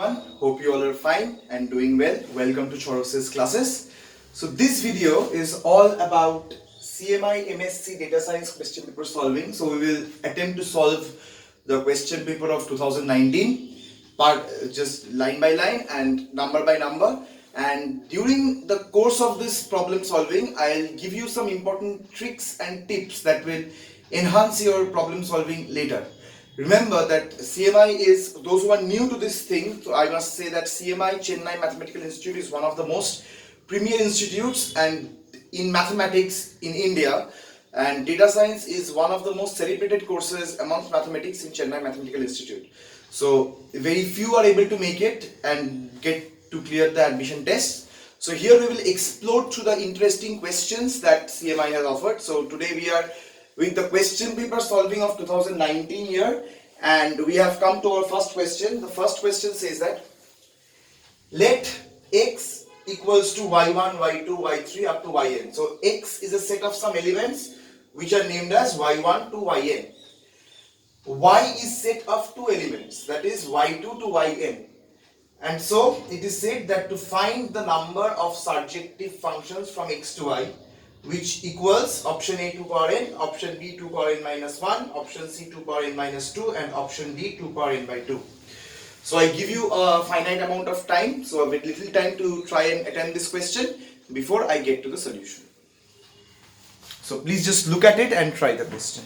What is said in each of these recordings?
everyone, hope you all are fine and doing well. Welcome to Choros's classes. So this video is all about C.M.I MSc data science question paper solving. So we will attempt to solve the question paper of 2019 part just line by line and number by number. And during the course of this problem solving, I'll give you some important tricks and tips that will enhance your problem solving later. Remember that CMI is, those who are new to this thing, so I must say that CMI Chennai Mathematical Institute is one of the most premier institutes and in mathematics in India, and data science is one of the most celebrated courses amongst mathematics in Chennai Mathematical Institute. So very few are able to make it and get to clear the admission test. So here we will explore through the interesting questions that CMI has offered. So today we are with the question paper solving of 2019 year, and we have come to our first question. The first question says that let x equals to y1, y2, y3 up to yn. So x is a set of some elements which are named as y1 to yn. Y is set of two elements, that is y2 to yn. And so it is said that to find the number of surjective functions from x to y, which equals option A 2 power n, option B 2 power n minus 1, option C 2 power n minus 2, and option D 2 power n by 2. So I give you a finite amount of time, so a very little time to try and attempt this question before I get to the solution. So please just look at it and try the question.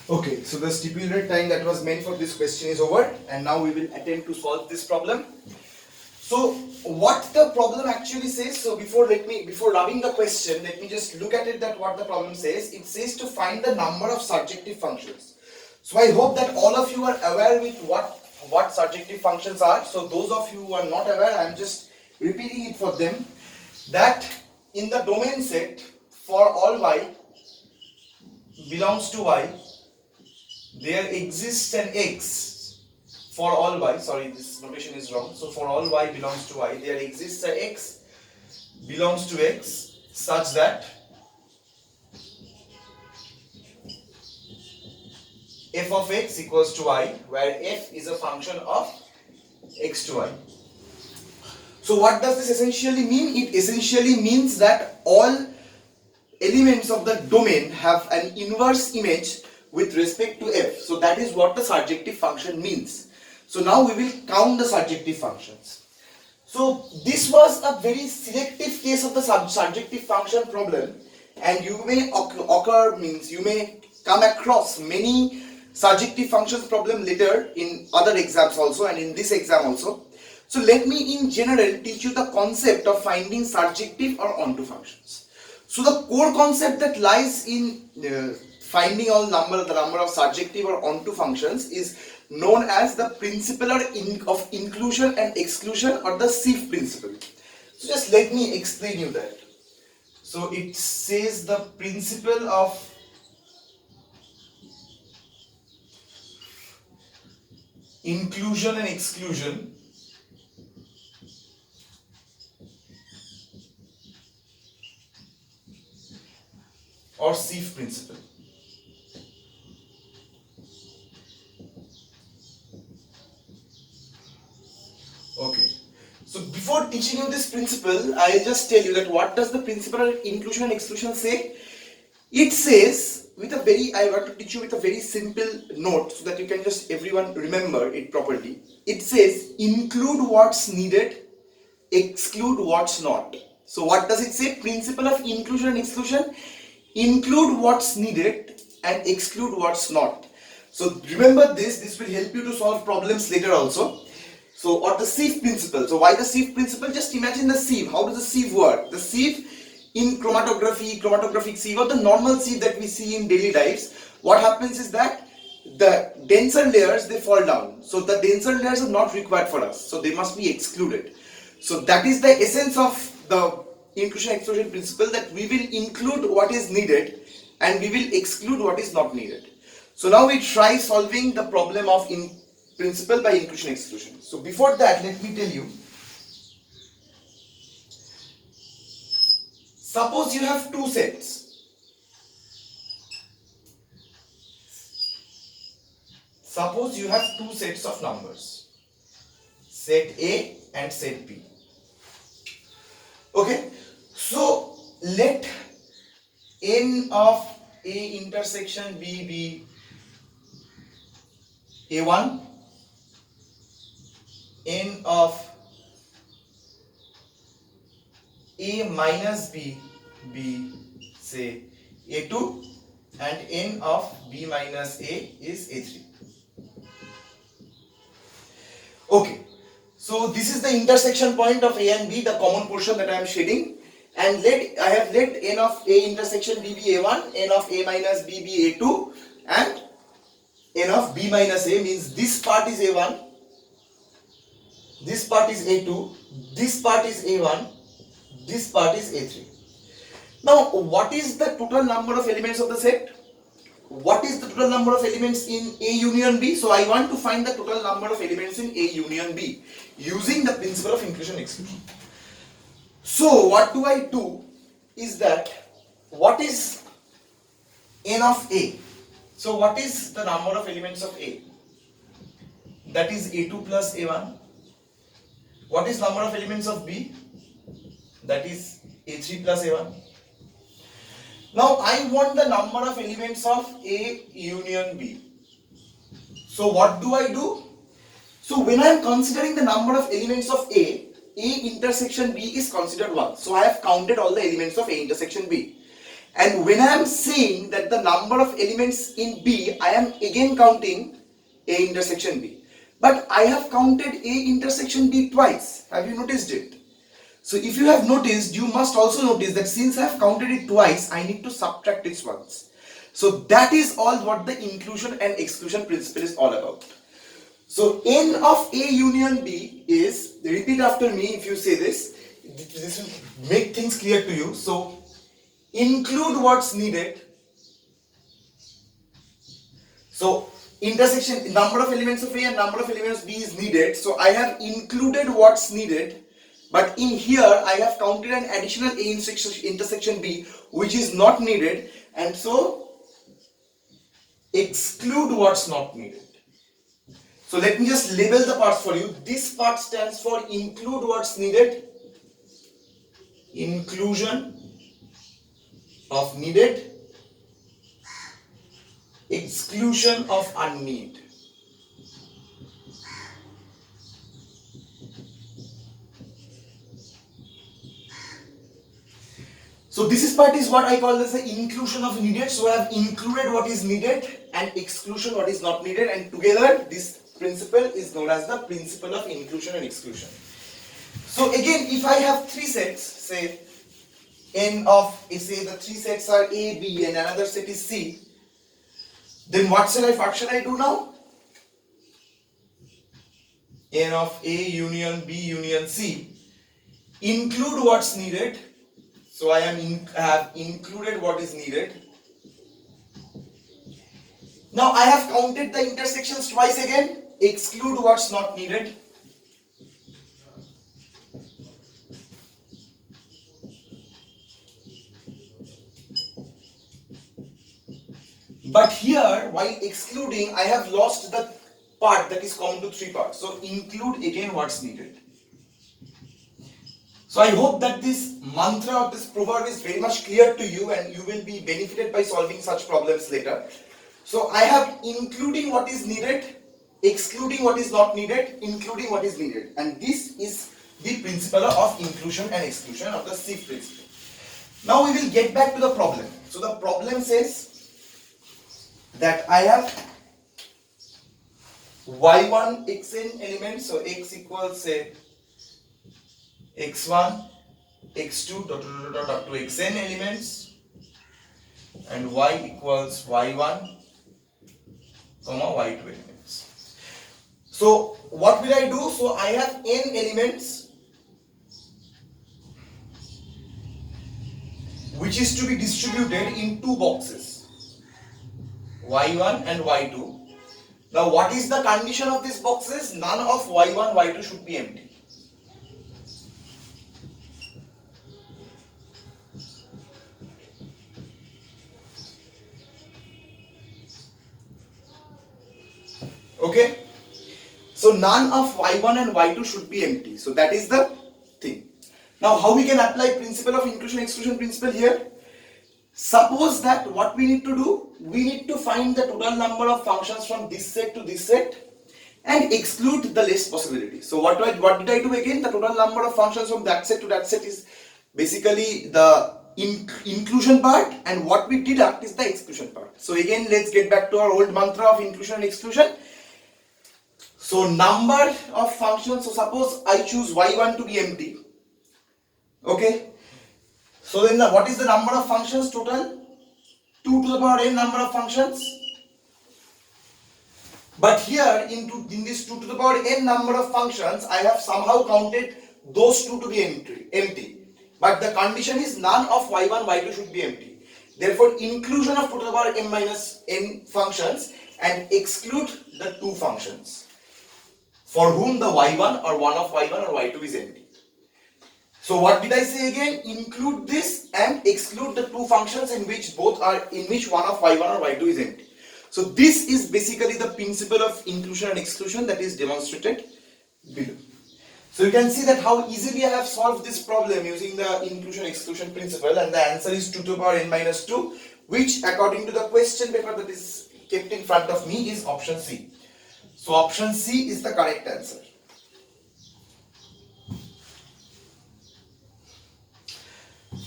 Okay, so the stipulated time that was meant for this question is over, and now we will attempt to solve this problem. So what the problem actually says, so before rubbing the question, let me just look at it, that what the problem says. It says to find the number of surjective functions. So I hope that all of you are aware with what surjective functions are. So those of you who are not aware, I am just repeating it for them, that in the domain set for all y belongs to y, there exists an x for all y, sorry this notation is wrong, so for all y belongs to y, there exists an x belongs to x such that f of x equals to y, where f is a function of x to y. So what does this essentially mean? It essentially means that all elements of the domain have an inverse image with respect to f. So that is what the surjective function means. So now we will count the surjective functions. So this was a very selective case of the surjective function problem, and you may you may come across many surjective functions problem later in other exams also, and in this exam also. So let me in general teach you the concept of finding surjective or onto functions. So the core concept that lies in finding the number of surjective or onto functions is known as the principle of inclusion and exclusion, or the sieve principle. So just let me explain you that. So it says the principle of inclusion and exclusion or sieve principle. Okay. So before teaching you this principle, I'll just tell you that what does the principle of inclusion and exclusion say? It says with a very, I want to teach you with a very simple note so that you can just everyone remember it properly. It says include what's needed, exclude what's not. So what does it say? Principle of inclusion and exclusion: include what's needed and exclude what's not. So remember this will help you to solve problems later also. So, or the sieve principle. So why the sieve principle? Just imagine the sieve. How does the sieve work? The sieve in chromatographic sieve, or the normal sieve that we see in daily lives, what happens is that the denser layers, they fall down. So the denser layers are not required for us. So they must be excluded. So that is the essence of the inclusion exclusion principle, that we will include what is needed and we will exclude what is not needed. So now we try solving the problem of principle by inclusion exclusion. So before that, let me tell you, suppose you have two sets. Suppose you have two sets of numbers, set A and set B. Okay, so let n of A intersection B be A1, n of A minus B be say A2, and n of B minus A is A3. Okay, so this is the intersection point of A and B, the common portion that I am shading, and I have let n of A intersection B be A1, n of A minus B be A2, and n of B minus A means this part is A1, this part is A2, this part is A1, this part is A3. Now, what is the total number of elements of the set? What is the total number of elements in A union B? So I want to find the total number of elements in A union B using the principle of inclusion and exclusion. So what do I do is that, what is n of A? So what is the number of elements of A? That is A2 plus A1. What is number of elements of B? That is A3 plus A1. Now I want the number of elements of A union B. So what do I do? So when I am considering the number of elements of A intersection B is considered 1. So I have counted all the elements of A intersection B. And when I am saying that the number of elements in B, I am again counting A intersection B. But I have counted A intersection B twice. Have you noticed it? So if you have noticed, you must also notice that since I have counted it twice, I need to subtract it once. So that is all what the inclusion and exclusion principle is all about. So n of A union B is, repeat after me if you say this will make things clear to you. So include what's needed. So intersection, number of elements of A and number of elements of B is needed. So I have included what's needed. But in here, I have counted an additional A intersection B, which is not needed, and so exclude what's not needed. So let me just label the parts for you. This part stands for include what's needed, inclusion of needed, exclusion of unneeded. So this part is what I call as the inclusion of needed. So I have included what is needed and exclusion what is not needed, and together this principle is known as the principle of inclusion and exclusion. So again, if I have three sets, say n of, say the three sets are A, B and another set is C, then what shall I do now? N of A union B union C, include what's needed. So I have included what is needed. Now I have counted the intersections twice again. Exclude what's not needed. But here, while excluding, I have lost the part that is common to three parts. So include again what's needed. So I hope that this mantra of this proverb is very much clear to you and you will be benefited by solving such problems later. So I have including what is needed, excluding what is not needed, including what is needed. And this is the principle of inclusion and exclusion of the SIF principle. Now we will get back to the problem. So the problem says that I have y1 xn elements, so x equals say x1, x2 dot up to xn elements, and y equals y1, comma y2 elements. So what will I do? So I have n elements which is to be distributed in two boxes, y1 and y2. Now what is the condition of these boxes? None of y1, y2 should be empty. Okay, so none of y1 and y2 should be empty. So that is the thing. Now how we can apply principle of inclusion exclusion principle here? Suppose that what we need to do, we need to find the total number of functions from this set to this set and exclude the least possibility. So what did I do again? The total number of functions from that set to that set is basically the inclusion part, and what we deduct is the exclusion part. So again, let's get back to our old mantra of inclusion and exclusion. So number of functions, so suppose I choose y1 to be empty. Okay, so then what is the number of functions total? 2 to the power n number of functions. But here in this 2 to the power n number of functions, I have somehow counted those two to be empty. But the condition is none of y1, y2 should be empty. Therefore, inclusion of 2 to the power m minus n functions and exclude the two functions for whom the y1 or 1 of y1 or y2 is empty. So what did I say again? Include this and exclude the two functions in which one of y1 or y2 is empty. So this is basically the principle of inclusion and exclusion that is demonstrated below. So you can see that how easily I have solved this problem using the inclusion exclusion principle, and the answer is 2 to the power n minus 2, which according to the question paper that is kept in front of me is option C. So option C is the correct answer.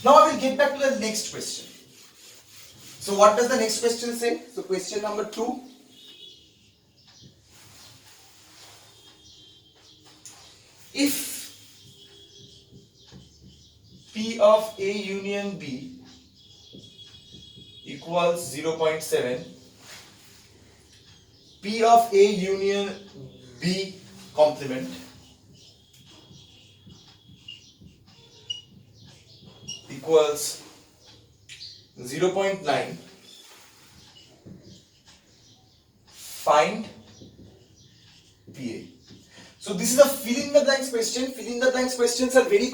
Now I will get back to the next question. So what does the next question say? So question number 2. If P of A union B equals 0.7, P of A union B complement equals 0.9, find PA. So this is a fill in the blanks question. Fill in the blanks questions are very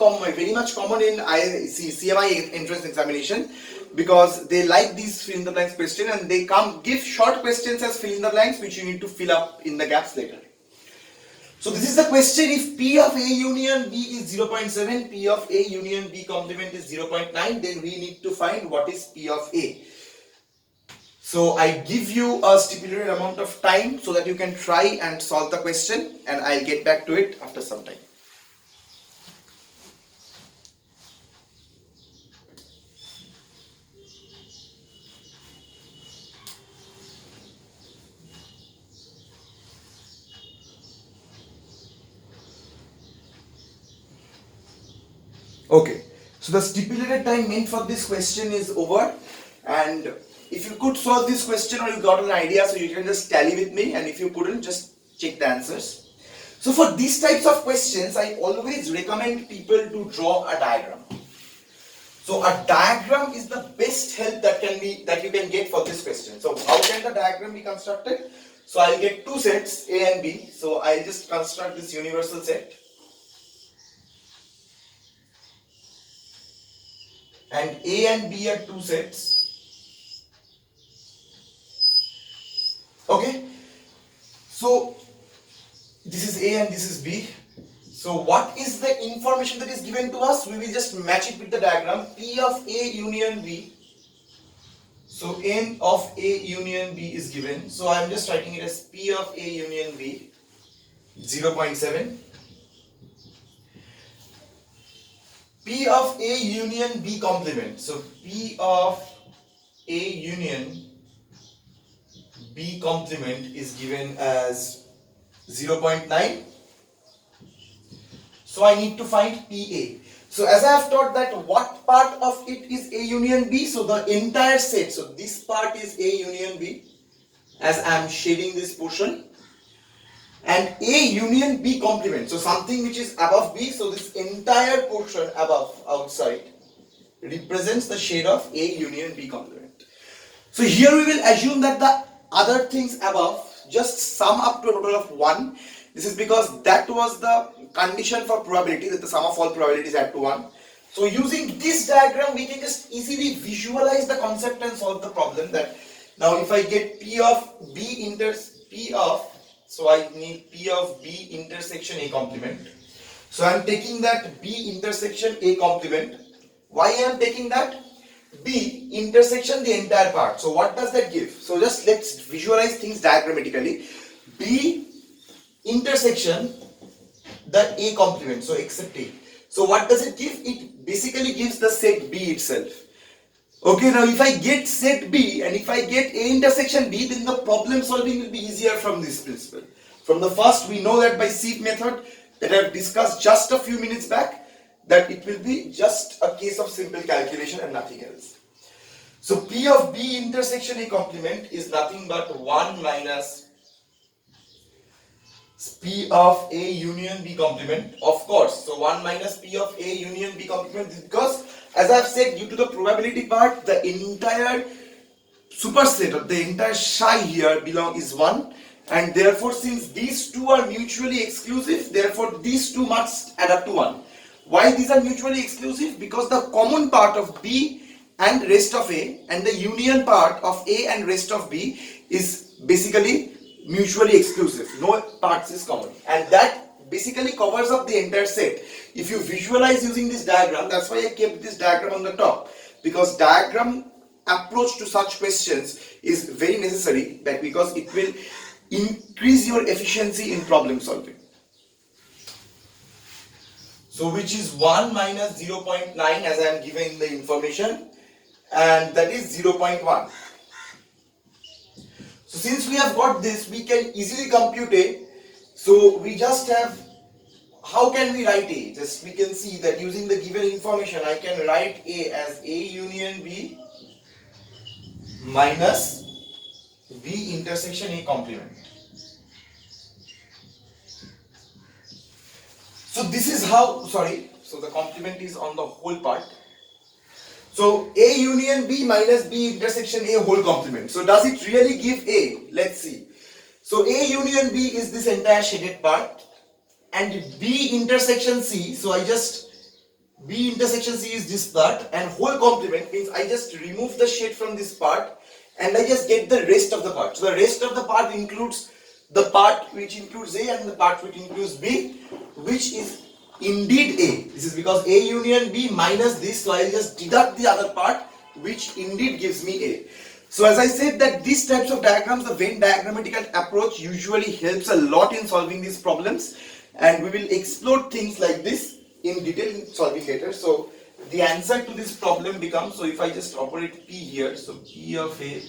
much common in CMI entrance examination, because they like these fill in the blanks question, and they give short questions as fill in the blanks which you need to fill up in the gaps later. So this is the question: if P of A union B is 0.7, P of A union B complement is 0.9, then we need to find what is P of A. So I give you a stipulated amount of time so that you can try and solve the question, and I'll get back to it after some time. Okay, so the stipulated time meant for this question is over, and if you could solve this question or you got an idea, so you can just tally with me, and if you couldn't, just check the answers. So for these types of questions, I always recommend people to draw a diagram. So a diagram is the best help that you can get for this question. So how can the diagram be constructed? So I'll get two sets, A and B. So I'll just construct this universal set. And A and B are two sets. Okay, so this is A and this is B. So what is the information that is given to us? We will just match it with the diagram. P of A union B. So N of A union B is given. So I am just writing it as P of A union B 0.7. P of A union B complement. So P of A union B complement is given as 0.9. So I need to find PA. So as I have taught that what part of it is A union B, so the entire set, so this part is A union B as I am shading this portion, and A union B complement, so something which is above B, so this entire portion above outside represents the shade of A union B complement. So here we will assume that the other things above just sum up to a total of 1. This is because that was the condition for probability, that the sum of all probabilities add to 1. So using this diagram we can just easily visualize the concept and solve the problem. That now if I get P of B so I need P of B intersection A complement. So I am taking that B intersection A complement. Why I am taking that? B intersection the entire part. So what does that give? So just let's visualize things diagrammatically. B intersection the A complement, so except A. So what does it give? It basically gives the set B itself. Okay, now if I get set B and if I get A intersection B, then the problem solving will be easier from this principle. From the first, we know that by sieve method that I have discussed just a few minutes back, that it will be just a case of simple calculation and nothing else. So P of B intersection A complement is nothing but 1 minus P of A union B complement, of course. So 1 minus P of A union B complement is because, as I have said, due to the probability part, the entire superset or the entire psi here is 1, and therefore since these two are mutually exclusive, therefore these two must add up to 1. Why these are mutually exclusive? Because the common part of B and rest of A and the union part of A and rest of B is basically mutually exclusive. No parts is common, and that basically covers up the entire set. If you visualize using this diagram, that's why I kept this diagram on the top, because diagram approach to such questions is very necessary, that because it will increase your efficiency in problem solving. So which is 1 minus 0.9 as I am given the information, and that is 0.1. So since we have got this, we can easily compute A. So we just have, how can we write A? Just we can see that using the given information, I can write A as A union B minus B intersection A complement. So this is how, so the complement is on the whole part. So A union B minus B intersection A whole complement. So does it really give A? Let's see. So A union B is this entire shaded part, and B intersection C, so B intersection C is this part, and whole complement means I just remove the shade from this part and I just get the rest of the part. So the rest of the part includes the part which includes A and the part which includes B, which is indeed A. This is because A union B minus this, so I'll just deduct the other part, which indeed gives me A. So as I said that these types of diagrams, the Venn diagrammatical approach usually helps a lot in solving these problems, and we will explore things like this in detail in solving later. So the answer to this problem becomes, so if I just operate P here, so P of A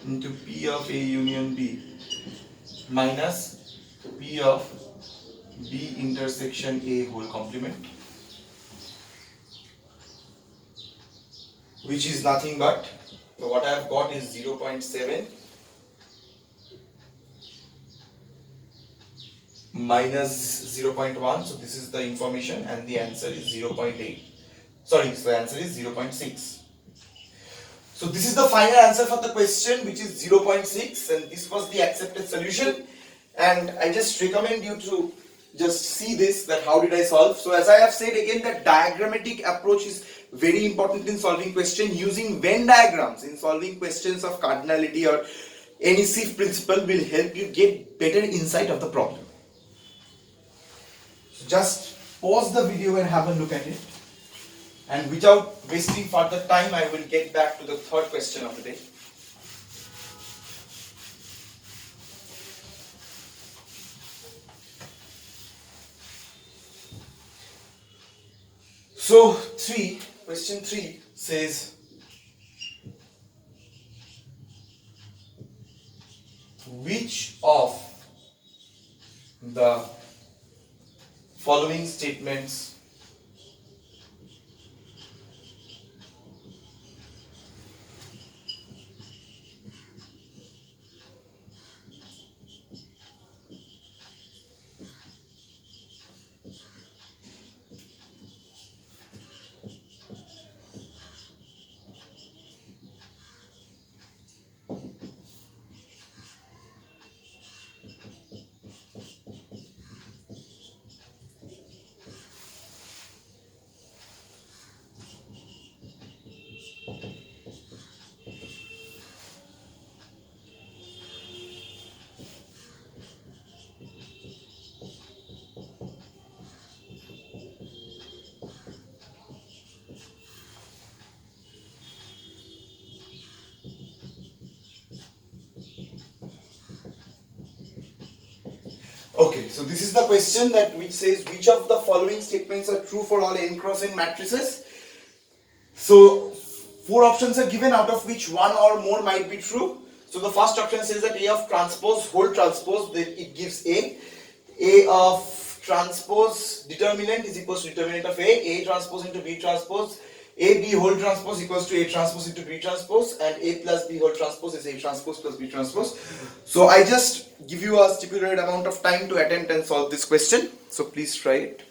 into P of A union B minus P of B intersection A whole complement, which is nothing but, so what I have got is 0.7 minus 0.1, so this is the information, and the answer is 0.8. So the answer is 0.6. So this is the final answer for the question, which is 0.6, and this was the accepted solution. And I just recommend you to just see this, that how did I solve. So as I have said again, that diagrammatic approach is very important in solving questions. Using Venn diagrams in solving questions of cardinality or any sieve principle will help you get better insight of the problem. So just pause the video and have a look at it. And without wasting further time, I will get back to the third question of the day. So question 3 says, which of the following statements Okay, so this is the question that which says which of the following statements are true for all n cross n matrices. So 4 options are given, out of which 1 or more might be true. So the first option says that A of transpose whole transpose, it gives A of transpose determinant is equals to determinant of A transpose into B transpose, A B whole transpose equals to A transpose into B transpose, and A plus B whole transpose is A transpose plus B transpose. So I just give you a stipulated amount of time to attempt and solve this question. So please try it.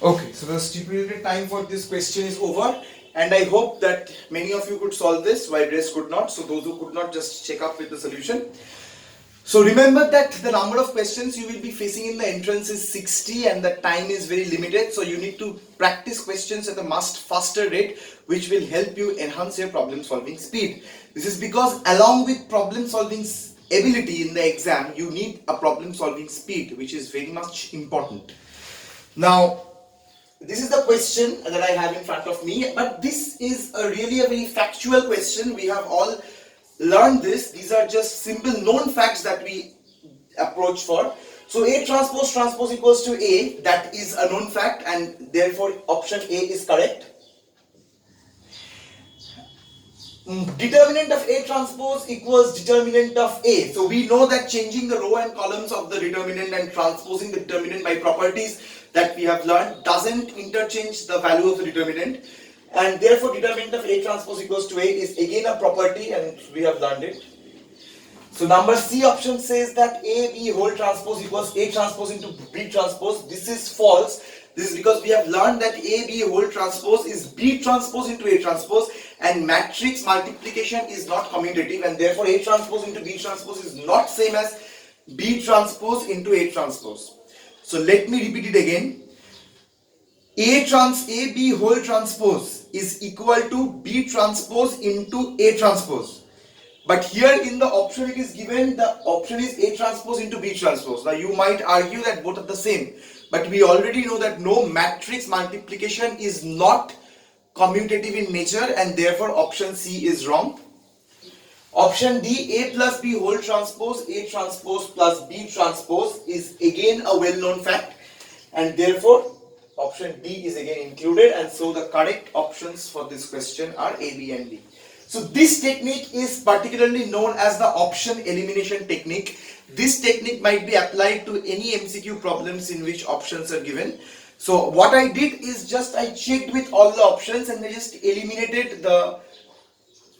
Okay, so the stipulated time for this question is over, and I hope that many of you could solve this while rest could not. So those who could not, just check up with the solution. So remember that the number of questions you will be facing in the entrance is 60 and the time is very limited. So you need to practice questions at a much faster rate, which will help you enhance your problem solving speed. This is because along with problem solving ability in the exam, you need a problem solving speed, which is very much important. Now, this is the question that I have in front of me, but this is really a very factual question. We have all learned this. These are just simple known facts that we approach for. So A transpose equals to A, that is a known fact, and therefore option A is correct. Determinant of A transpose equals determinant of A. So we know that changing the row and columns of the determinant and transposing the determinant by properties that we have learned doesn't interchange the value of the determinant, and therefore determinant of A transpose equals to A is again a property, and we have learned it. So number C option says that A B whole transpose equals A transpose into B transpose. This is false. This is because we have learned that A B whole transpose is B transpose into A transpose, and matrix multiplication is not commutative, and therefore A transpose into B transpose is not same as B transpose into A transpose. So let me repeat it again. A B whole transpose is equal to B transpose into A transpose. But here in the option it is given, the option is A transpose into B transpose. Now you might argue that both are the same, but we already know that no matrix multiplication is not commutative in nature, and therefore option C is wrong. Option D, A plus B whole transpose, A transpose plus B transpose, is again a well-known fact, and therefore option D is again included, and so the correct options for this question are A, B and D. So this technique is particularly known as the option elimination technique. This technique might be applied to any MCQ problems in which options are given. So what I did is just I checked with all the options and I just eliminated the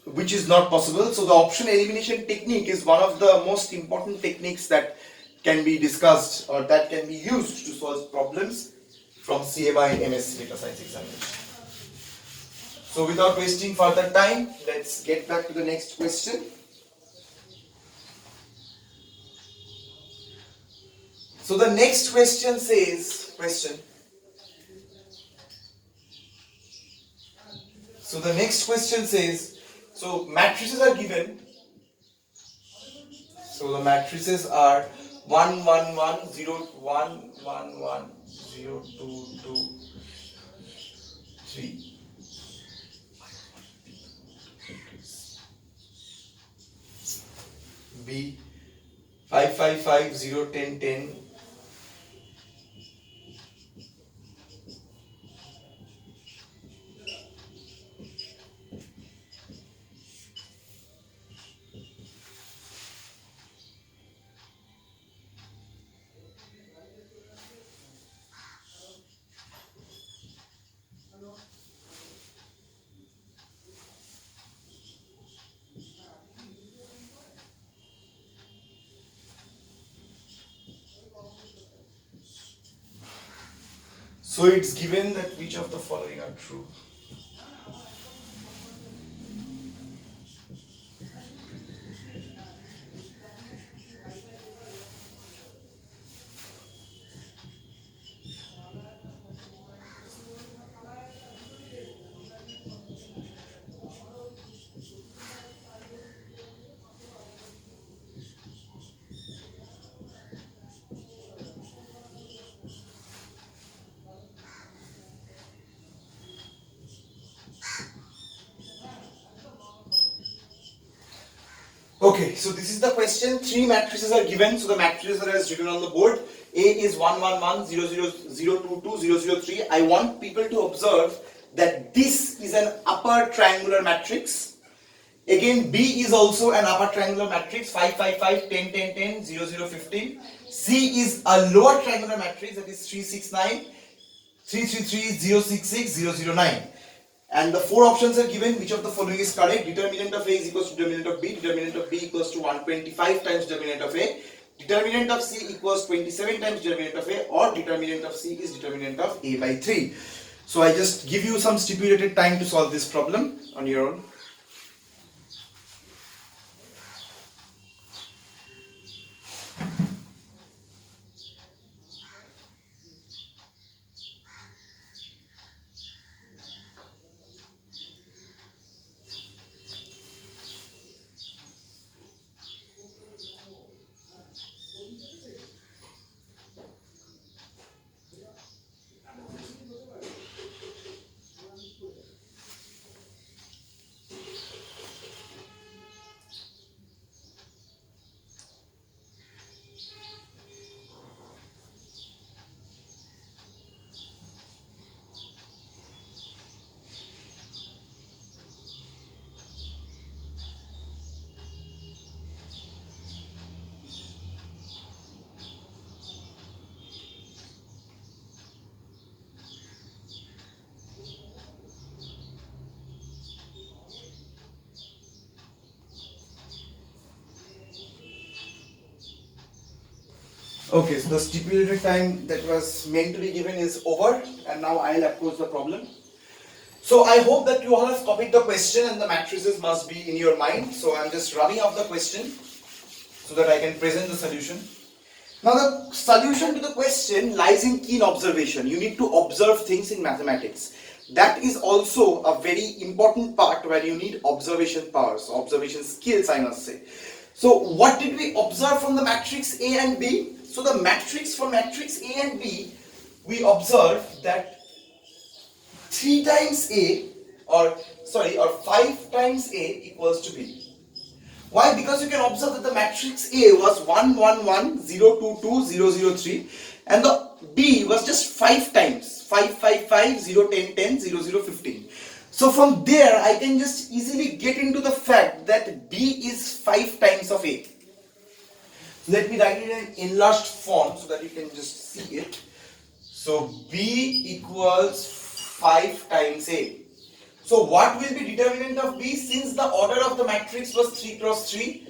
which is not possible. So the option elimination technique is one of the most important techniques that can be discussed or that can be used to solve problems from C.M.I. MSc Data Science examination. So without wasting further time, let's get back to the next question. So the next question says, so matrices are given. So the matrices are 1 1 1 0 1 1 1 0 2 2 3. B 5 5 5 0 10 10. So it's given that which of the following are true. Okay, so this is the question. Three matrices are given. So the matrices are as written on the board. A is 1 1 1 0 0 0 2 2 0 0 3. I want people to observe that this is an upper triangular matrix. Again, B is also an upper triangular matrix, 5 5 5 10 10 10 0 0 15. C is a lower triangular matrix, that is 3 6 9 3 3 3 0 6 6 0 0 9. And the four options are given. Which of the following is correct? Determinant of A is equals to determinant of B. Determinant of B equals to 125 times determinant of A. Determinant of C equals 27 times determinant of A, or determinant of C is determinant of A by 3. So I just give you some stipulated time to solve this problem on your own. Okay, so the stipulated time that was meant to be given is over, and now I'll approach the problem. So I hope that you all have copied the question and the matrices must be in your mind. So I'm just running off the question so that I can present the solution. Now the solution to the question lies in keen observation. You need to observe things in mathematics. that is also a very important part where you need observation powers, observation skills, I must say. So what did we observe from the matrix A and B? So the matrix for matrix A and B, we observe that 3 times A or 5 times A equals to B. Why? Because you can observe that the matrix A was 1, 1, 1, 0, 2, 2, 0, 0, 3 and the B was just 5 times 5, 5, 5, 0, 10, 10, 0, 0, 15. So from there I can just easily get into the fact that B is 5 times of A. Let me write it in an enlarged form so that you can just see it. So B equals 5 times A. So what will be determinant of B? Since the order of the matrix was 3 cross 3,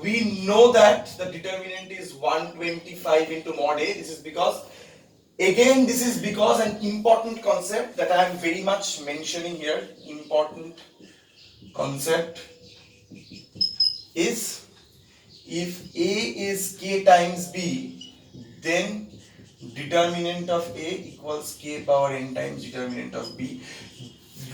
we know that the determinant is 125 into mod A. This is because an important concept that I am very much mentioning here. Important concept is if A is K times B, then determinant of A equals K power n times determinant of B.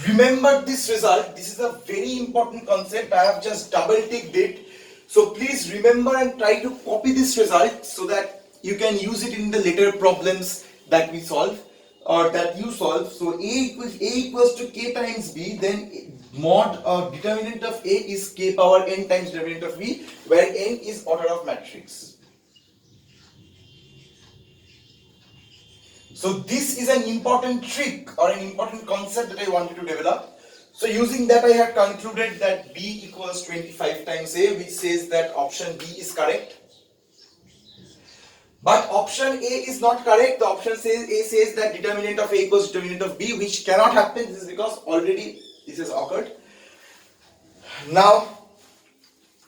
Remember this result. This is a very important concept. I have just double ticked it. So please remember and try to copy this result so that you can use it in the later problems that we solve or that you solve. So A equals to K times B, then mod or determinant of A is K power n times determinant of B, where n is order of matrix. So this is an important trick or an important concept that I wanted to develop. So using that I have concluded that B equals 25 times A, which says that option B is correct. But option A is not correct. The option A says that determinant of A equals determinant of B, which cannot happen. This is because already this has occurred. Now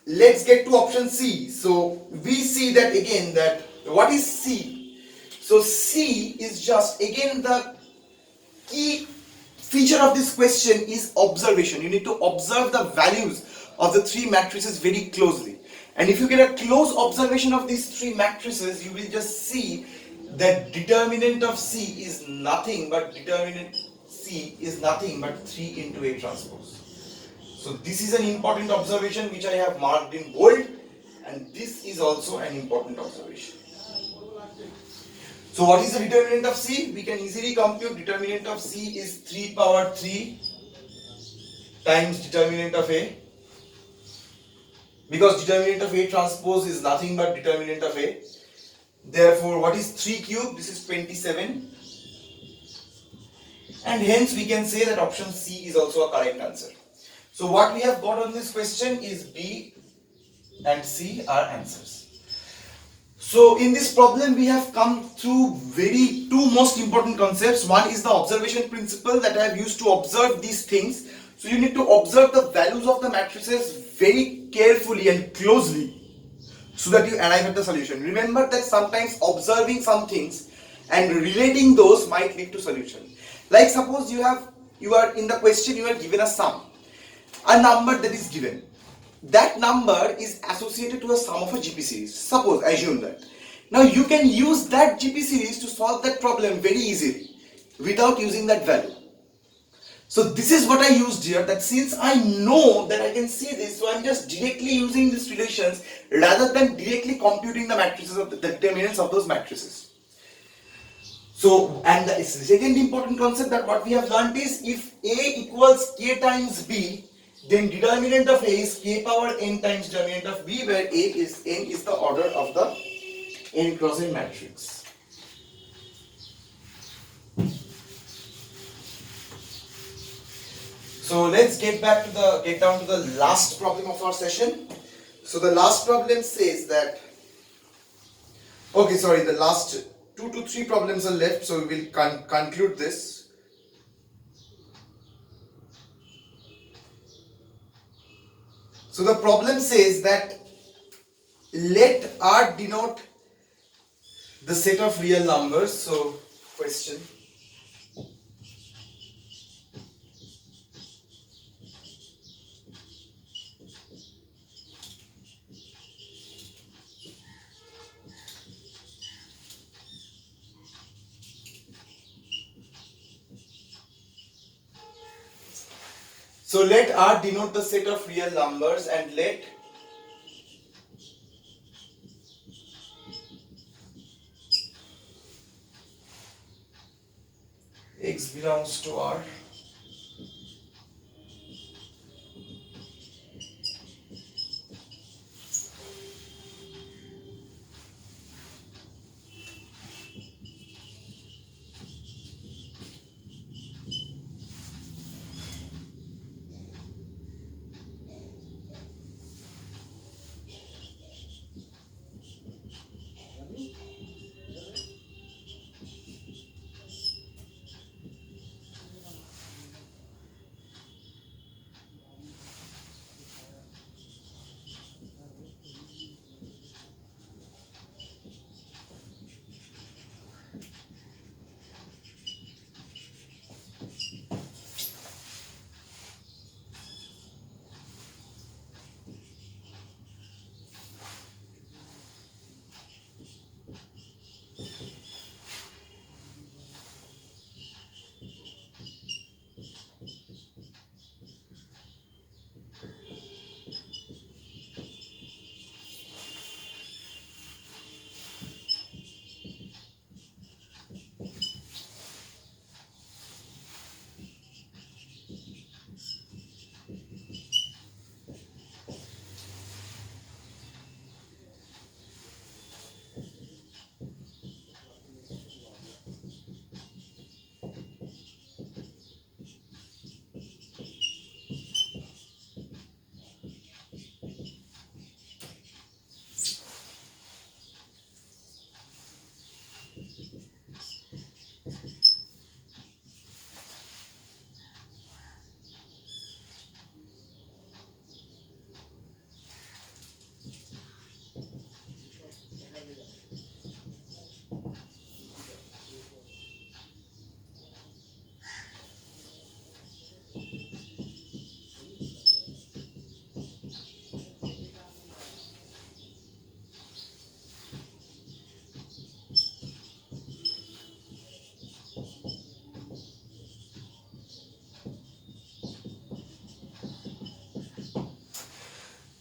let's get to option C. So we see that again that what is C? So C is just again the key feature of this question is observation. You need to observe the values of the 3 matrices very closely. And if you get a close observation of these 3 matrices, you will just see that determinant of C is nothing but 3 into A transpose. So this is an important observation which I have marked in bold, and this is also an important observation. So what is the determinant of C? We can easily compute determinant of C is 3 power 3 times determinant of A, because determinant of A transpose is nothing but determinant of A. Therefore, what is 3 cube? This is 27. And hence we can say that option C is also a correct answer. So what we have got on this question is B and C are answers. So in this problem we have come through two most important concepts. One is the observation principle that I have used to observe these things. So you need to observe the values of the matrices very carefully and closely so that you arrive at the solution. Remember that sometimes observing some things and relating those might lead to solution. Like suppose you are in the question, you are given a sum, a number that is given. That number is associated to a sum of a GP series. Suppose, assume that. Now you can use that GP series to solve that problem very easily without using that value. So this is what I used here, that since I know that I can see this, so I'm just directly using these relations rather than directly computing the matrices of the determinants of those matrices. So, and the second important concept that what we have learned is if A equals K times B, then determinant of A is K power n times determinant of B, where n is the order of the n cross n matrix. So let's get down to the last problem of our session. So the last problem says that, the last 2 to 3 problems are left, so we will conclude this. So the problem says that let R denote the set of real numbers. So question. So let R denote the set of real numbers and let X belongs to R.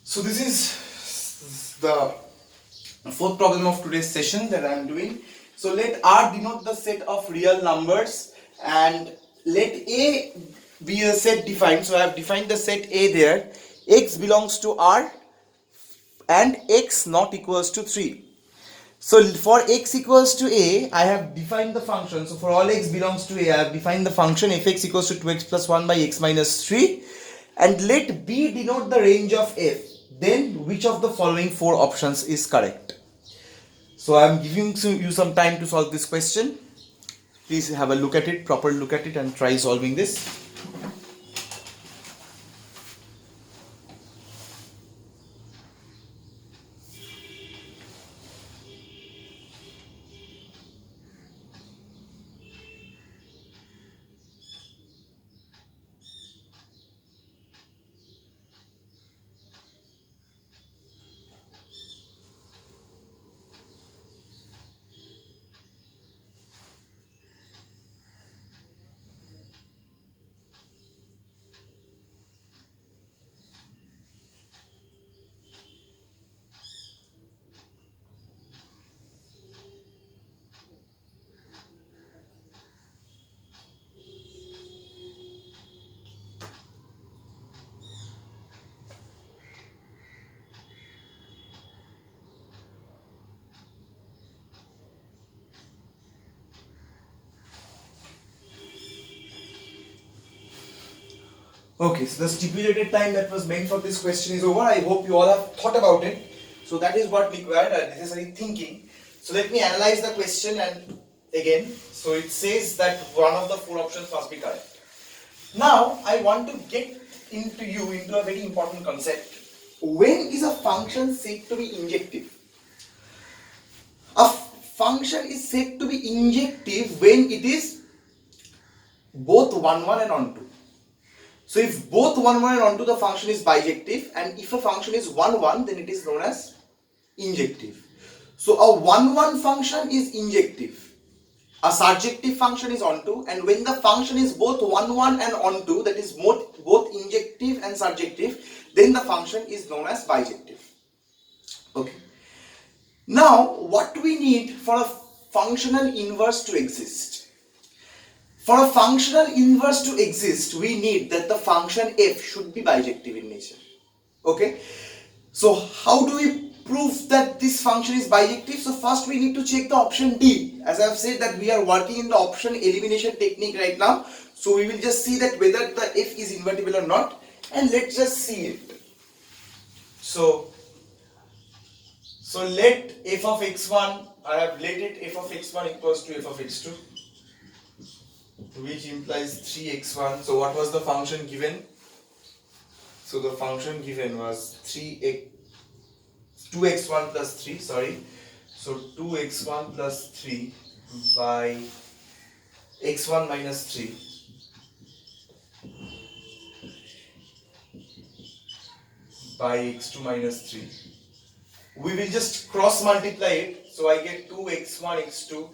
So this is the fourth problem of today's session that I am doing. So let R denote the set of real numbers and let A be a set defined. So I have defined the set A there. X belongs to R and X not equals to 3. So for X equals to A, I have defined the function. So for all X belongs to A, I have defined the function fx equals to 2x plus 1 by x minus 3. And let B denote the range of F. Then which of the following four options is correct? So I am giving you some time to solve this question. Please have a look at it, proper look at it and try solving this. Okay, so the stipulated time that was meant for this question is over. I hope you all have thought about it. So that is what required, necessary thinking. So let me analyze the question and again. So it says that one of the four options must be correct. Now I want to get into a very important concept. When is a function said to be injective? A function is said to be injective when it is both 1, 1 and onto. So if both 1, 1 and onto the function is bijective, and if a function is 1, 1, then it is known as injective. So a 1, 1 function is injective. a surjective function is onto, and when the function is both 1 1 and onto, that is both injective and surjective, then the function is known as bijective. Okay. Now, what we need for a functional inverse to exist? For a functional inverse to exist, we need that the function f should be bijective in nature. Okay. So, how do we prove that this function is bijective? So, first we need to check the option D. As I have said that we are working in the option elimination technique right now. So, we will just see that whether the f is invertible or not, and let's just see it. So let f of x1, I have let it f of x1 equals to f of x2, which implies 3x1. So what was the function given? So the function given was 2x1 plus 3, sorry. So 2x1 plus 3 by x1 minus 3 by x2 minus 3. We will just cross multiply it. So I get 2x1 x2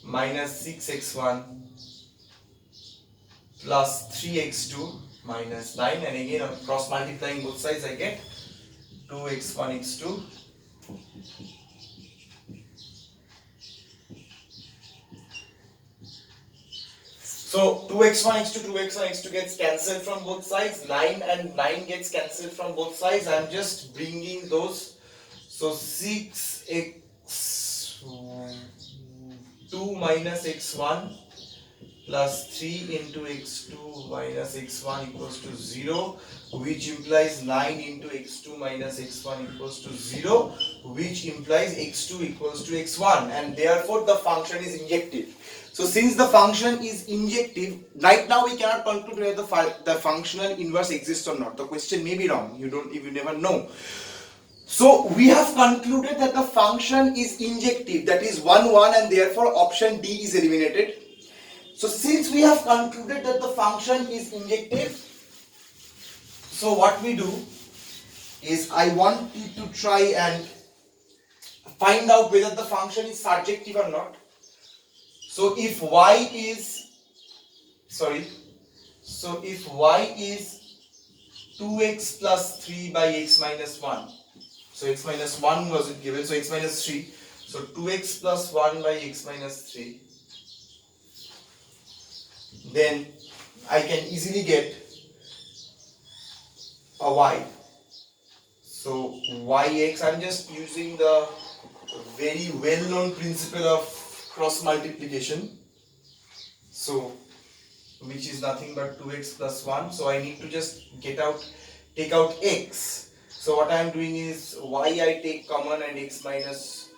minus 6x1 plus 3x2 minus 9, and again I'm cross multiplying both sides, I get 2x1 x2 so 2x1 x2 gets cancelled from both sides, 9 and 9 gets cancelled from both sides. I'm just bringing those. So 6x2 minus x1 plus 3 into x2 minus x1 equals to 0, which implies 9 into x2 minus x1 equals to 0, which implies x2 equals to x1, and therefore the function is injective. So since the function is injective, right now we cannot conclude whether the functional inverse exists or not. The question may be wrong, you never know. So we have concluded that the function is injective, that is 1 1, and therefore option D is eliminated. So since we have concluded that the function is injective, so what we do is I want you to try and find out whether the function is surjective or not. So if y is 2x plus 3 by x minus 1. So x minus 1 was given, so x minus 3. So 2x plus 1 by x minus 3. Then I can easily get a y. So yx, I'm just using the very well-known principle of cross multiplication. So which is nothing but 2x plus 1. So I need to just take out x. So what I am doing is y I take common and x minus.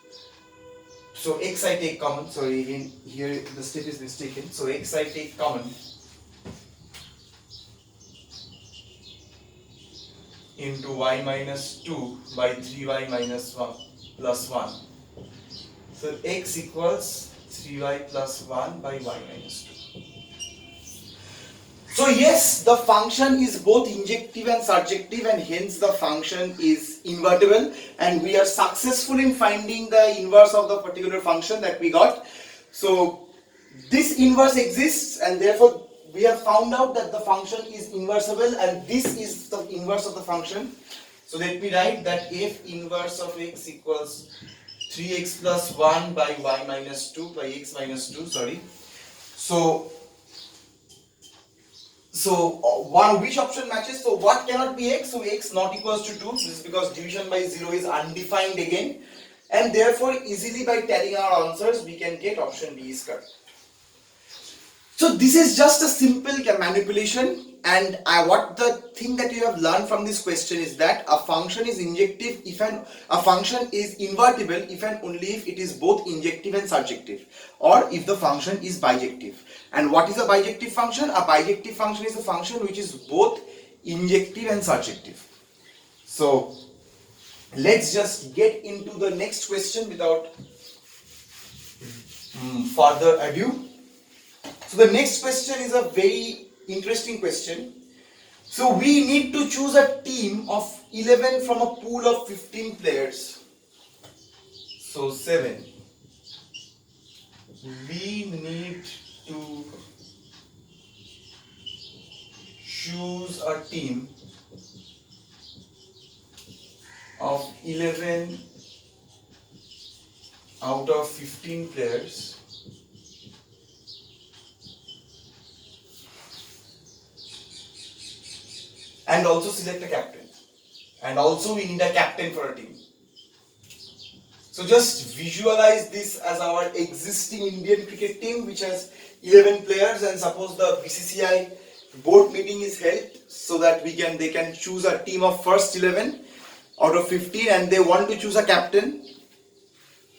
So x I take common. Sorry, again here the step is mistaken. So x I take common into y minus 2 by 3y minus 1 plus 1. So x equals 3y plus 1 by y minus 2. So yes, the function is both injective and surjective, and hence the function is invertible, and we are successful in finding the inverse of the particular function that we got. So this inverse exists, and therefore we have found out that the function is inversible, and this is the inverse of the function. So let me write that f inverse of x equals 3x plus 1 by y minus 2 by x minus 2, sorry. So which option matches? So what cannot be x? So x not equals to 2. This is because division by 0 is undefined again, and therefore easily by telling our answers we can get option B is correct. So this is just a simple manipulation, and what the thing that you have learned from this question is that a function is injective a function is invertible if and only if it is both injective and surjective, or if the function is bijective. And what is a bijective function? A bijective function is a function which is both injective and surjective. So let's just get into the next question without further ado. So the next question is a very interesting question. So we need to choose a team of 11 from a pool of 15 players. So 7, we need to choose a team of 11 out of 15 players and also select a captain. And also we need a captain for a team. So just visualize this as our existing Indian cricket team which has 11 players, and suppose the BCCI board meeting is held so that they can choose a team of first 11 out of 15 and they want to choose a captain.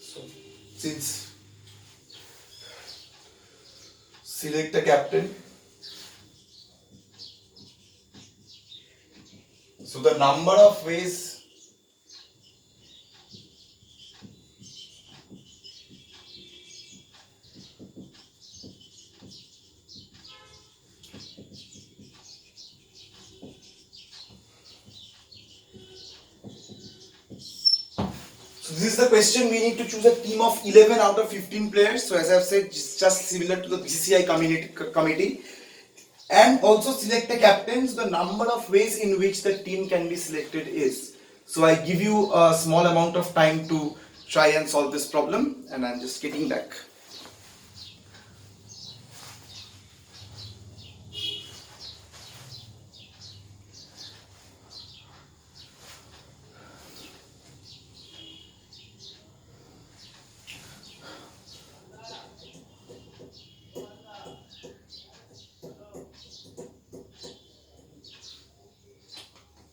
So since select a captain. So the number of ways this is the question. We need to choose a team of 11 out of 15 players. So as I have said, it's just similar to the BCCI committee. And also select a captain. So the number of ways in which the team can be selected is. So I give you a small amount of time to try and solve this problem, and I'm just getting back.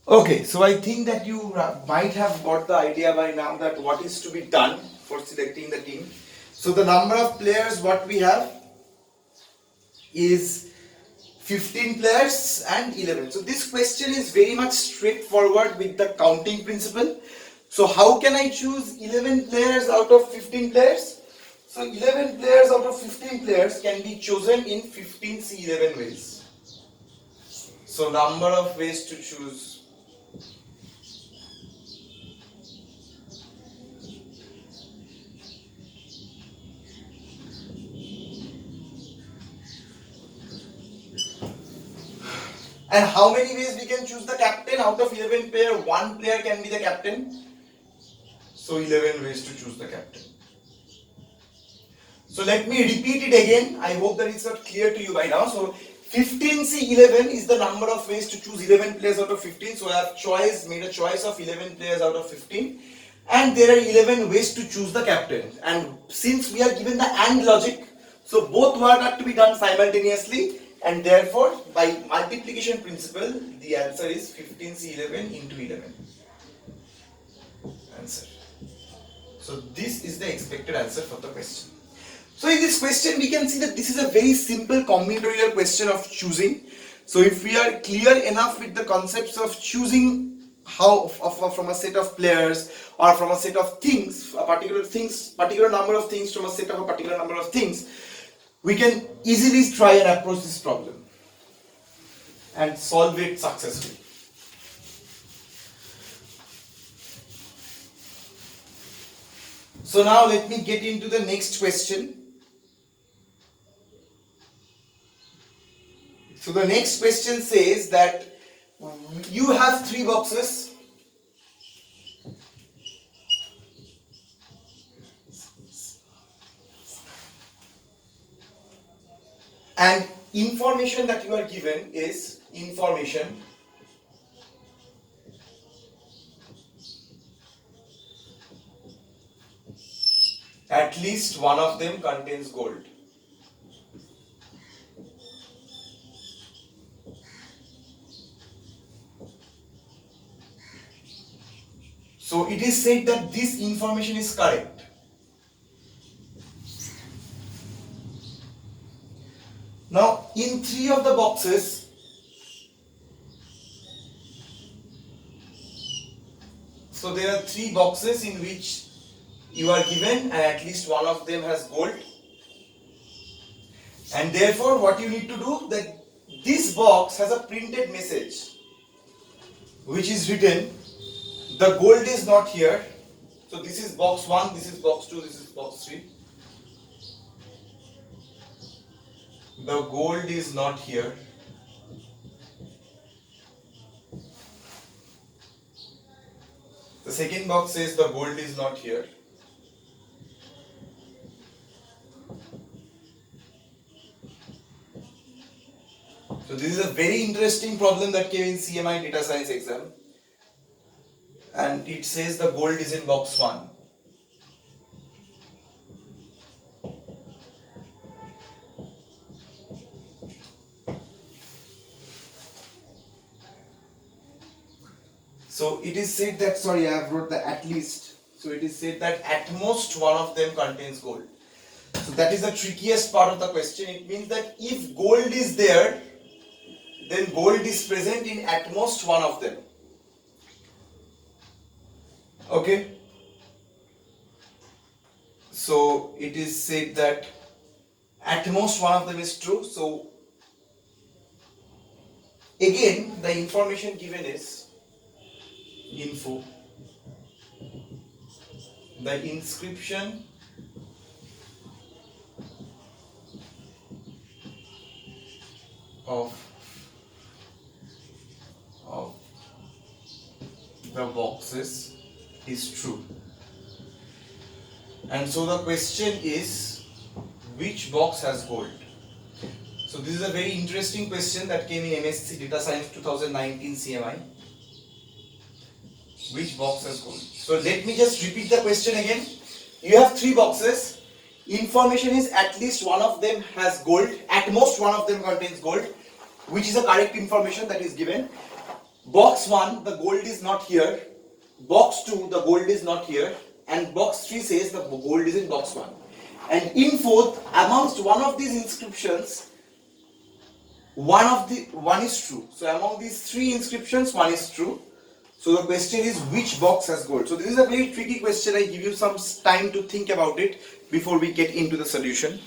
Okay, so I think that you might have got the idea by now that what is to be done for selecting the team. So the number of players what we have is 15 players and 11. So this question is very much straightforward with the counting principle. So how can I choose 11 players out of 15 players? So 11 players out of 15 players can be chosen in 15C11 ways. So number of ways to choose. And how many ways we can choose the captain? Out of 11 players, one player can be the captain. So 11 ways to choose the captain. So let me repeat it again. I hope that it's not clear to you by now. So 15C11 is the number of ways to choose 11 players out of 15. So I have made a choice of 11 players out of 15. And there are 11 ways to choose the captain. And since we are given the AND logic, so both work are to be done simultaneously. And therefore, by multiplication principle, the answer is 15C11 into 11. Answer. So this is the expected answer for the question. So in this question, we can see that this is a very simple combinatorial question of choosing. So if we are clear enough with the concepts of choosing from a set of players or from a set of things, particular number of things from a set of a particular number of things, we can easily try and approach this problem and solve it successfully. So now let me get into the next question. So the next question says that you have 3 boxes . And information that you are given is information at least one of them contains gold. So it is said that this information is correct. Now in 3 of the boxes, so there are 3 boxes in which you are given and at least one of them has gold. And therefore what you need to do, that this box has a printed message which is written, the gold is not here. So this is box 1, this is box 2, this is box 3. the gold is not here. The second box says the gold is not here. So this is a very interesting problem that came in C.M.I data science exam, and it says the gold is in box 1. So it is said that, sorry, I have wrote the at least. So it is said that at most one of them contains gold. So that is the trickiest part of the question. It means that if gold is there, then gold is present in at most one of them. Okay. So it is said that at most one of them is true. So again, the information given is info, the inscription of the boxes is true. And so the question is, which box has gold? So this is a very interesting question that came in M.Sc Data Science 2019 C.M.I. Which box has gold? So let me just repeat the question again. You have 3 boxes. Information is at least one of them has gold. At most one of them contains gold, which is the correct information that is given. Box 1, the gold is not here. Box 2, the gold is not here. And box 3 says the gold is in box 1. And in fourth, amongst one of these inscriptions, one is true. So among these 3 inscriptions, one is true. So the question is, which box has gold? So this is a very tricky question. I give you some time to think about it before we get into the solution.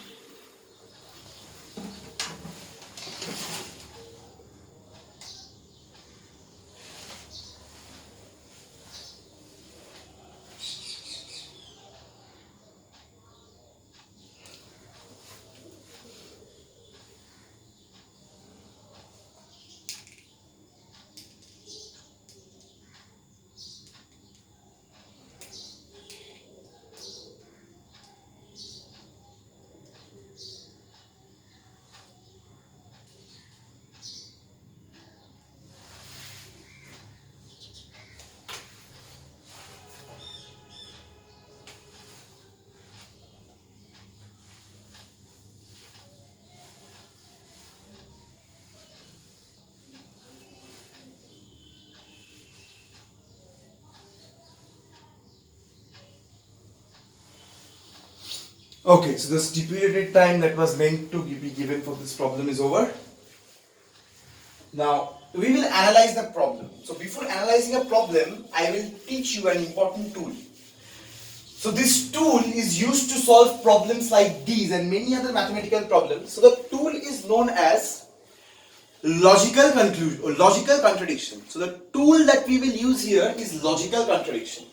Okay, so the stipulated time that was meant to be given for this problem is over. Now, we will analyze the problem. So before analyzing a problem, I will teach you an important tool. So this tool is used to solve problems like these and many other mathematical problems. So the tool is known as logical conclusion or logical contradiction. So the tool that we will use here is logical contradiction.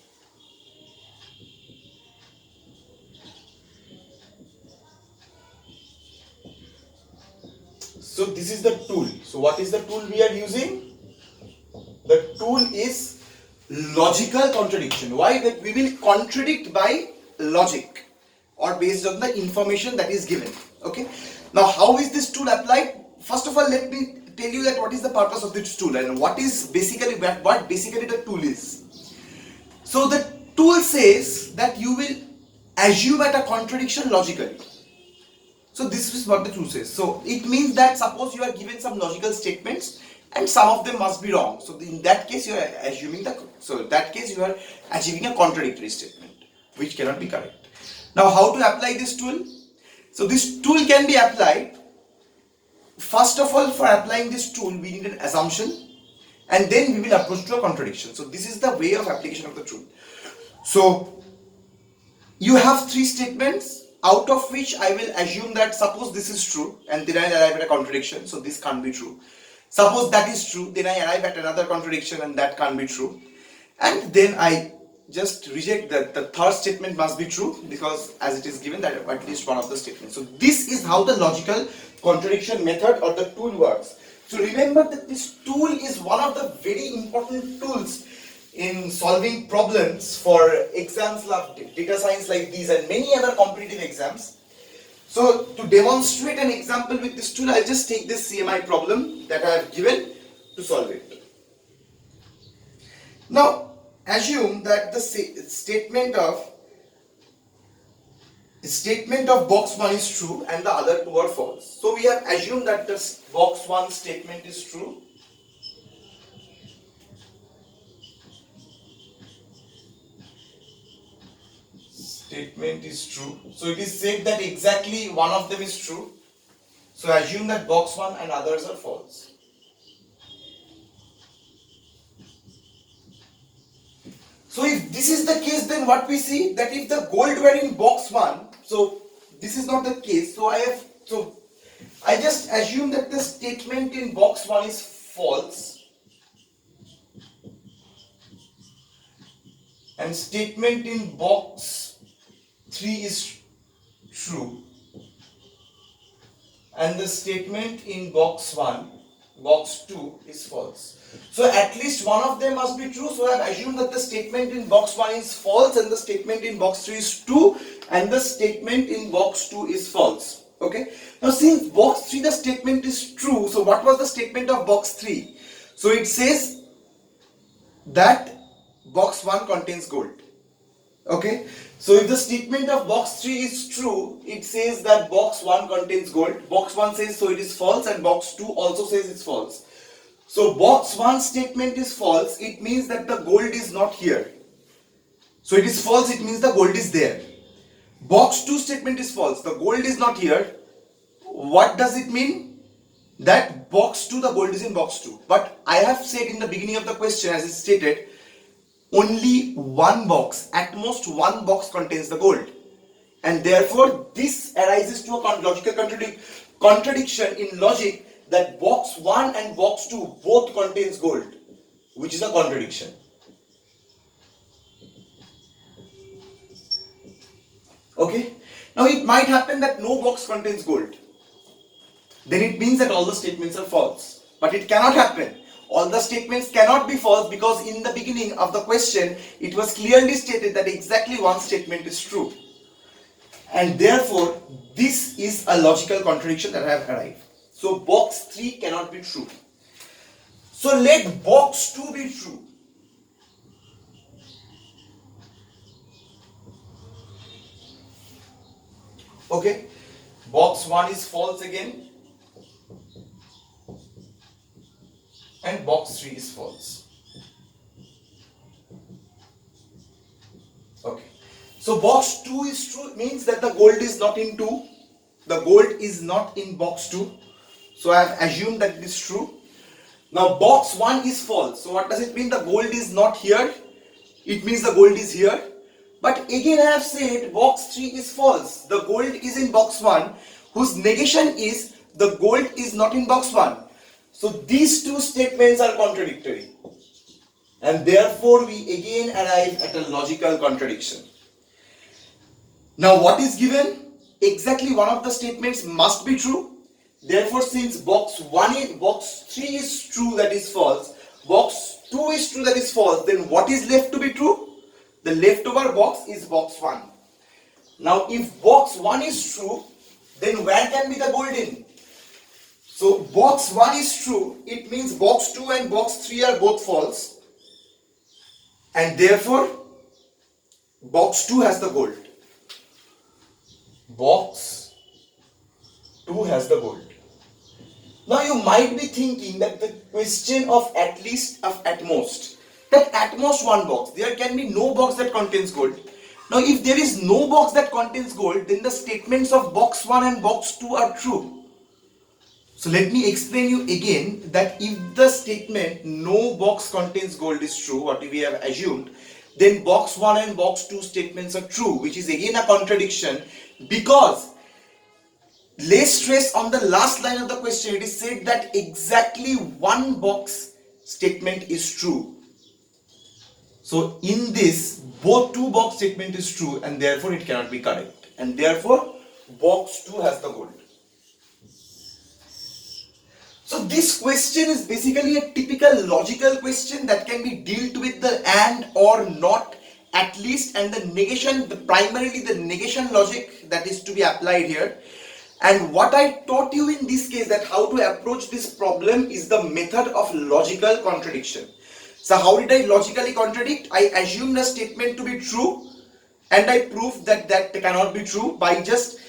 So this is the tool. So what is the tool we are using? The tool is logical contradiction. Why? That we will contradict by logic or based on the information that is given. Okay. Now how is this tool applied? First of all, let me tell you that what is the purpose of this tool and what basically the tool is. So the tool says that you will assume at a contradiction logically. So this is what the tool says. So it means that suppose you are given some logical statements and some of them must be wrong. So in that case you are achieving a contradictory statement which cannot be correct. Now how to apply this tool? So this tool can be applied. First of all, for applying this tool we need an assumption and then we will approach to a contradiction. So this is the way of application of the tool. So you have 3 statements, out of which I will assume that suppose this is true and then I arrive at a contradiction, so this can't be true. Suppose that is true, then I arrive at another contradiction and that can't be true. And then I just reject that the third statement must be true, because as it is given that at least one of the statements. So this is how the logical contradiction method or the tool works. So remember that this tool is one of the very important tools in solving problems for exams like data science like these and many other competitive exams. So to demonstrate an example with this tool, I'll just take this C.M.I problem that I have given to solve it. Now assume that the statement of box 1 is true and the other two are false. So we have assumed that this box 1 statement is true. Statement is true. So it is said that exactly one of them is true. So assume that box 1 and others are false. So if this is the case, then what we see that if the gold were in box 1, so this is not the case. So I just assume that the statement in box 1 is false and statement in box 3 is true, and the statement in box 2 is false. So at least one of them must be true. So I have assumed that the statement in box 1 is false and the statement in box 3 is true and the statement in box 2 is false. Okay. Now since box 3 the statement is true, so what was the statement of box 3? So it says that box 1 contains gold. Okay. So if the statement of box 3 is true, it says that box 1 contains gold. Box 1 says so it is false and box 2 also says it's false. So box 1 statement is false, it means that the gold is not here. So it is false, it means the gold is there. Box 2 statement is false, the gold is not here. What does it mean? That box 2, the gold is in box 2. But I have said in the beginning of the question, as it stated, only one box, at most one box contains the gold. And therefore this arises to a logical contradiction in logic, that box 1 and box 2 both contains gold, which is a contradiction. Okay. Now it might happen that no box contains gold. Then it means that all the statements are false. But it cannot happen. All the statements cannot be false, because in the beginning of the question it was clearly stated that exactly one statement is true. And therefore this is a logical contradiction that I have arrived. So box 3 cannot be true. So let box 2 be true. Okay. Box 1 is false again. And box 3 is false. Okay. So box 2 is true, means that the gold is not in 2. The gold is not in box 2. So I have assumed that it is true. Now box 1 is false. So what does it mean? The gold is not here. It means the gold is here. But again I have said box 3 is false. The gold is in box 1, whose negation is the gold is not in box 1. So these two statements are contradictory. And therefore we again arrive at a logical contradiction. Now what is given? Exactly one of the statements must be true. Therefore, since box 3 is true, that is false, box 2 is true, that is false, then what is left to be true? The leftover box is box 1. Now if box 1 is true, then where can be the gold in? So box 1 is true, it means box 2 and box 3 are both false, and therefore box 2 has the gold. Box 2 has the gold. Now you might be thinking that the question of at most, that at most one box, there can be no box that contains gold. Now if there is no box that contains gold, then the statements of box 1 and box 2 are true. So let me explain you again that if the statement no box contains gold is true, what we have assumed, then box 1 and box 2 statements are true, which is again a contradiction, because lay stress on the last line of the question. It is said that exactly one box statement is true. So in this, both two box statement is true and therefore it cannot be correct. And therefore, box 2 has the gold. So this question is basically a typical logical question that can be dealt with the and or not at least, and the negation, primarily the negation logic that is to be applied here. And what I taught you in this case, that how to approach this problem, is the method of logical contradiction. So how did I logically contradict? I assumed a statement to be true and I proved that that cannot be true by just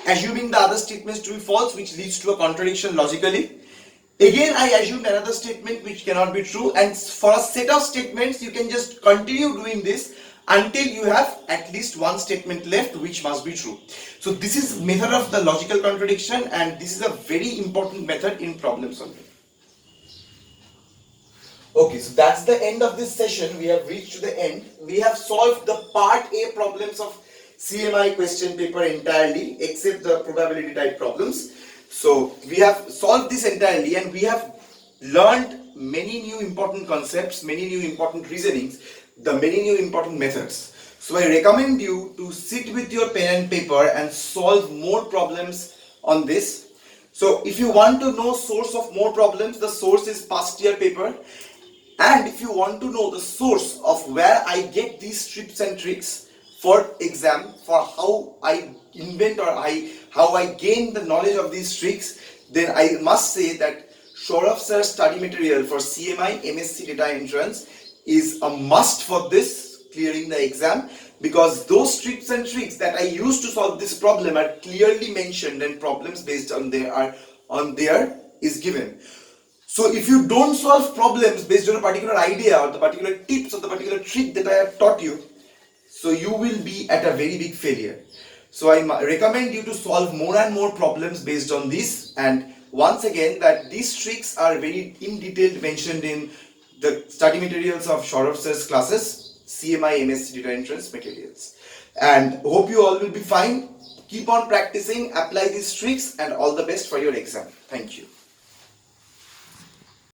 assuming the other statements to be false, which leads to a contradiction logically. Again, I assumed another statement which cannot be true, and for a set of statements you can just continue doing this until you have at least one statement left which must be true. So this is method of the logical contradiction, and this is a very important method in problem solving. Okay, so that's the end of this session. We have reached to the end. We have solved the part A problems of CMI question paper entirely, except the probability type problems. So we have solved this entirely, and we have learned many new important concepts, many new important reasonings, the many new important methods. So I recommend you to sit with your pen and paper and solve more problems on this. So if you want to know source of more problems, the source is past year paper. And if you want to know the source of where I get these tips and tricks for exam, for how I invent or how I gain the knowledge of these tricks, then I must say that Saurabh sir's study material for CMI MSc data entrance is a must for this clearing the exam, because those tips and tricks that I use to solve this problem are clearly mentioned, and problems based on there is given. So if you don't solve problems based on a particular idea or the particular tips or the particular trick that I have taught you, so you will be at a very big failure. So I recommend you to solve more and more problems based on this, and once again that these tricks are very in detail mentioned in the study materials of Saurabh sir's classes, CMI MSc data entrance materials. And hope you all will be fine. Keep on practicing, apply these tricks, and all the best for your exam. Thank you.